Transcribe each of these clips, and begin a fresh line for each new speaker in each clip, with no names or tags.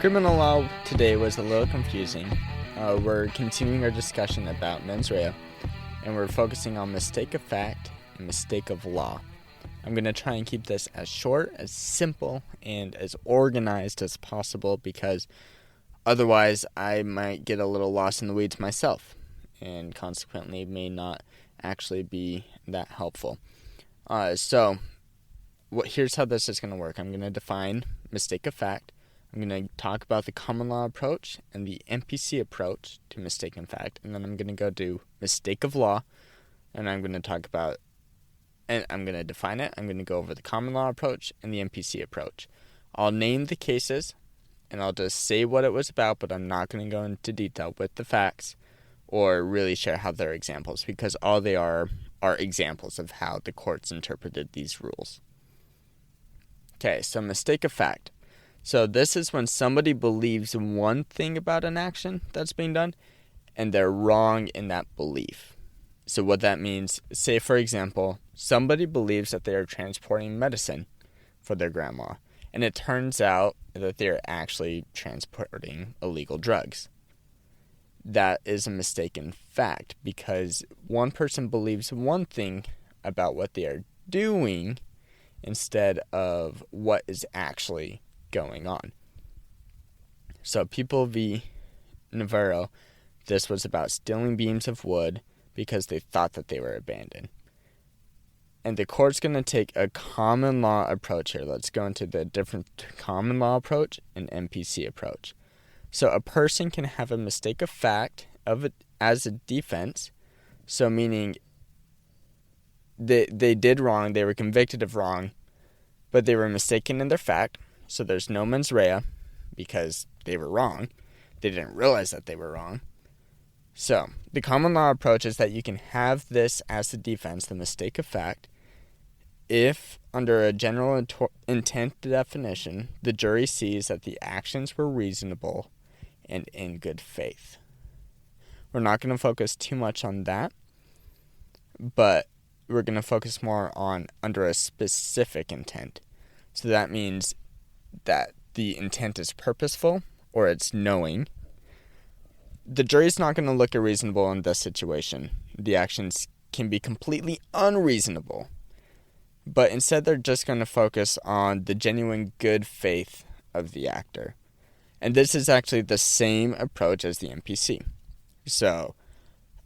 Criminal law today was a little confusing. We're continuing our discussion about mens rea, and we're focusing on mistake of fact and mistake of law. I'm going to try and keep this as short, as simple, and as organized as possible because otherwise I might get a little lost in the weeds myself and consequently may not actually be that helpful. Here's how this is going to work. I'm going to define mistake of fact. I'm going to talk about the common law approach and the MPC approach to mistaken fact, and then I'm going to go to mistake of law, and I'm going to define it. I'm going to go over the common law approach and the MPC approach. I'll name the cases, and I'll just say what it was about, but I'm not going to go into detail with the facts or really share how they're examples, because all they are examples of how the courts interpreted these rules. Okay, so mistake of fact. So this is when somebody believes one thing about an action that's being done, and they're wrong in that belief. So what that means, say for example, somebody believes that they are transporting medicine for their grandma, and it turns out that they're actually transporting illegal drugs. That is a mistaken fact, because one person believes one thing about what they are doing instead of what is actually going on. So People v. Navarro, this was about stealing beams of wood because they thought that they were abandoned. And the court's going to take a common law approach here. Let's go into the different common law approach and MPC approach. So a person can have a mistake of fact as a defense, so meaning they did wrong, they were convicted of wrong, but they were mistaken in their fact. So there's no mens rea because they were wrong. They didn't realize that they were wrong. So the common law approach is that you can have this as the defense, the mistake of fact, if under a general intent definition, the jury sees that the actions were reasonable and in good faith. We're not going to focus too much on that, but we're going to focus more on under a specific intent. So that means that the intent is purposeful or it's knowing. The jury's not going to look at reasonable in this situation. The actions can be completely unreasonable, but instead they're just going to focus on the genuine good faith of the actor. And this is actually the same approach as the MPC. So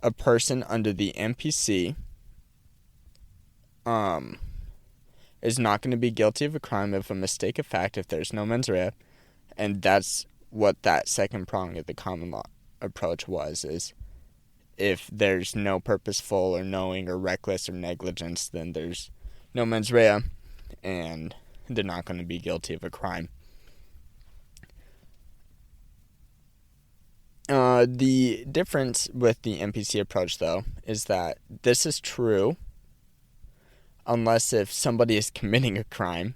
a person under the MPC is not going to be guilty of a crime of a mistake of fact if there's no mens rea, and that's what that second prong of the common law approach was, is if there's no purposeful or knowing or reckless or negligence, then there's no mens rea, and they're not going to be guilty of a crime. The difference with the MPC approach, though, is that this is true unless if somebody is committing a crime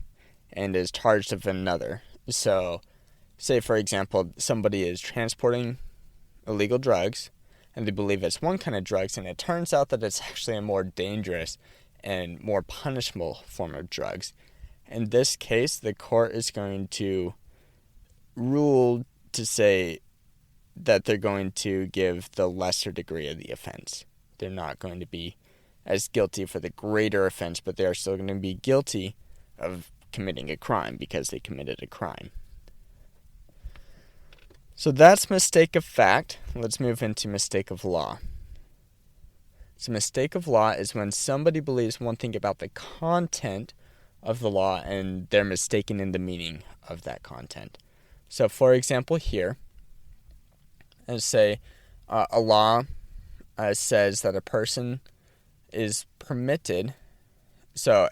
and is charged of another. So, say for example, somebody is transporting illegal drugs, and they believe it's one kind of drugs, and it turns out that it's actually a more dangerous and more punishable form of drugs. In this case, the court is going to rule to say that they're going to give the lesser degree of the offense. They're not going to be as guilty for the greater offense, but they are still going to be guilty of committing a crime because they committed a crime. So that's mistake of fact. Let's move into mistake of law. So mistake of law is when somebody believes one thing about the content of the law and they're mistaken in the meaning of that content. So for example here, let's say a law says that a person is permitted, so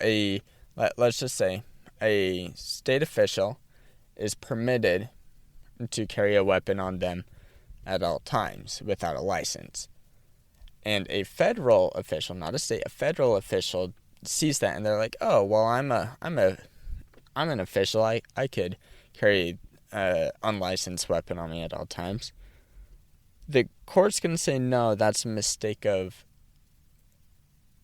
let's just say a state official is permitted to carry a weapon on them at all times without a license. And a federal official, not a state, a federal official sees that and they're like, oh, well, I'm an official. I could carry an unlicensed weapon on me at all times. The court's going to say, no, that's a mistake of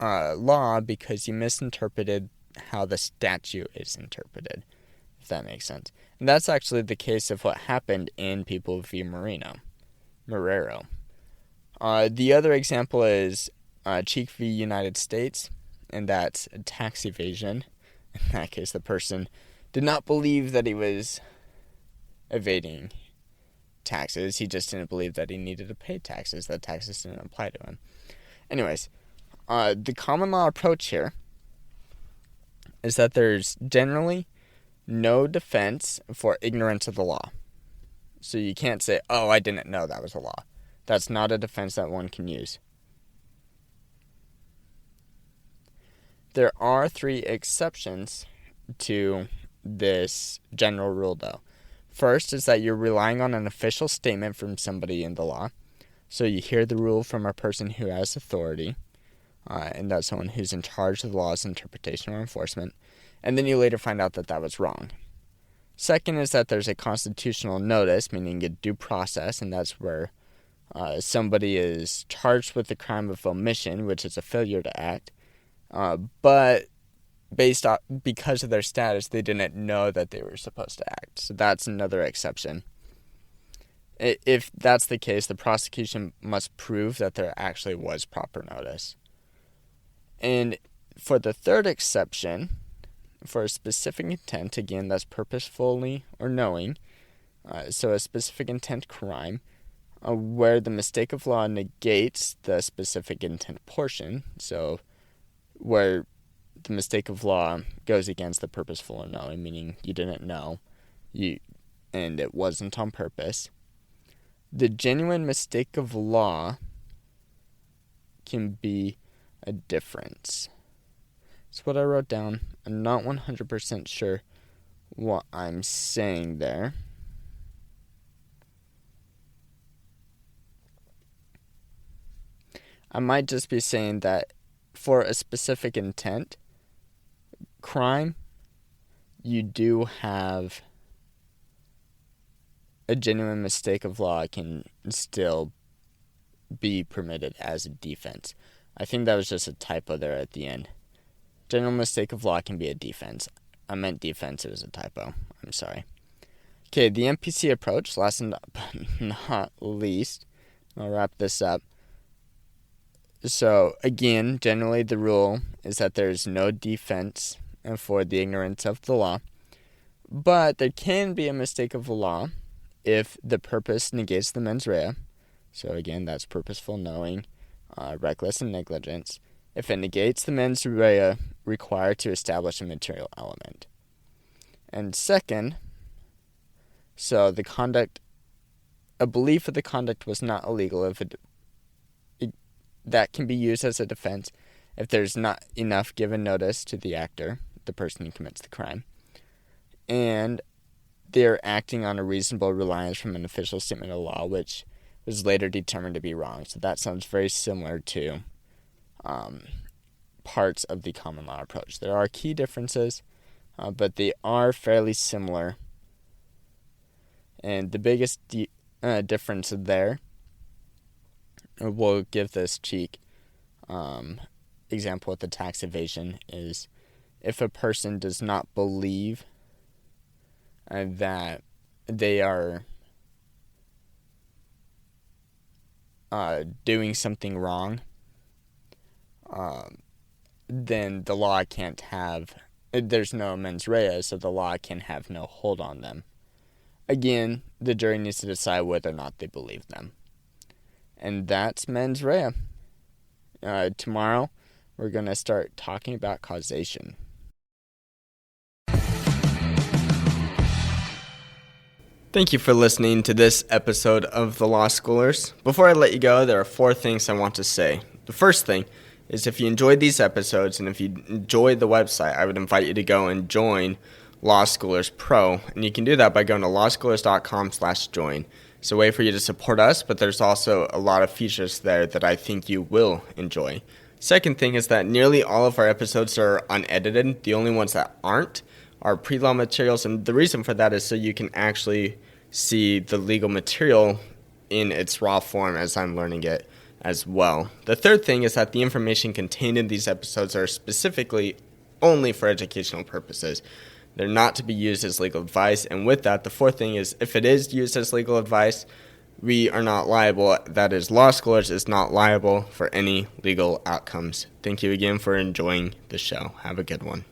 law because you misinterpreted how the statute is interpreted. if that makes sense. And that's actually the case of what happened in People v. Marrero. The other example is Cheek v. United States, and that's tax evasion. In that case, the person did not believe that he was evading taxes. He just didn't believe that he needed to pay taxes, that taxes didn't apply to him. Anyways, the common law approach here is that there's generally no defense for ignorance of the law. So you can't say, oh, I didn't know that was a law. That's not a defense that one can use. There are 3 exceptions to this general rule, though. First is that you're relying on an official statement from somebody in the law. So you hear the rule from a person who has authority, and that's someone who's in charge of the law's interpretation or enforcement, and then you later find out that that was wrong. Second is that there's a constitutional notice, meaning a due process, and that's where somebody is charged with the crime of omission, which is a failure to act, but because of their status, they didn't know that they were supposed to act. So that's another exception. If that's the case, the prosecution must prove that there actually was proper notice. And for the third exception, for a specific intent, again, that's purposefully or knowing, so a specific intent crime, where the mistake of law negates the specific intent portion, so where the mistake of law goes against the purposeful or knowing, meaning you didn't know, and it wasn't on purpose. The genuine mistake of law can be a difference. That's what I wrote down. I'm not 100% sure what I'm saying there. I might just be saying that for a specific intent crime, you do have a genuine mistake of law can still be permitted as a defense. I think that was just a typo there at the end. General mistake of law can be a defense. I meant defense, it was a typo. I'm sorry. Okay, the MPC approach, last but not least, I'll wrap this up. So, again, generally the rule is that there's no defense for the ignorance of the law, but there can be a mistake of the law if the purpose negates the mens rea. So, again, that's purposeful knowing, reckless, and negligence. If it negates the mens rea required to establish a material element. And second, so a belief of the conduct was not illegal if that can be used as a defense if there's not enough given notice to the actor, the person who commits the crime, and they're acting on a reasonable reliance from an official statement of law, which was later determined to be wrong. So that sounds very similar to parts of the common law approach. There are key differences, but they are fairly similar. And the biggest difference there, we'll give this cheek example with the tax evasion, is if a person does not believe that they are doing something wrong, then the law can't have, there's no mens rea, so the law can have no hold on them. Again, the jury needs to decide whether or not they believe them. And that's mens rea. Tomorrow, we're going to start talking about causation. Thank you for listening to this episode of The Law Schoolers. Before I let you go, there are 4 things I want to say. The first thing is if you enjoyed these episodes and if you enjoyed the website, I would invite you to go and join Law Schoolers Pro. And you can do that by going to lawschoolers.com/join. It's a way for you to support us, but there's also a lot of features there that I think you will enjoy. Second thing is that nearly all of our episodes are unedited. The only ones that aren't are pre-law materials, and the reason for that is so you can actually see the legal material in its raw form as I'm learning it as well. The third thing is that the information contained in these episodes are specifically only for educational purposes. They're not to be used as legal advice. And with that, the fourth thing is if it is used as legal advice, we are not liable. That is, law scholars is not liable for any legal outcomes. Thank you again for enjoying the show. Have a good one.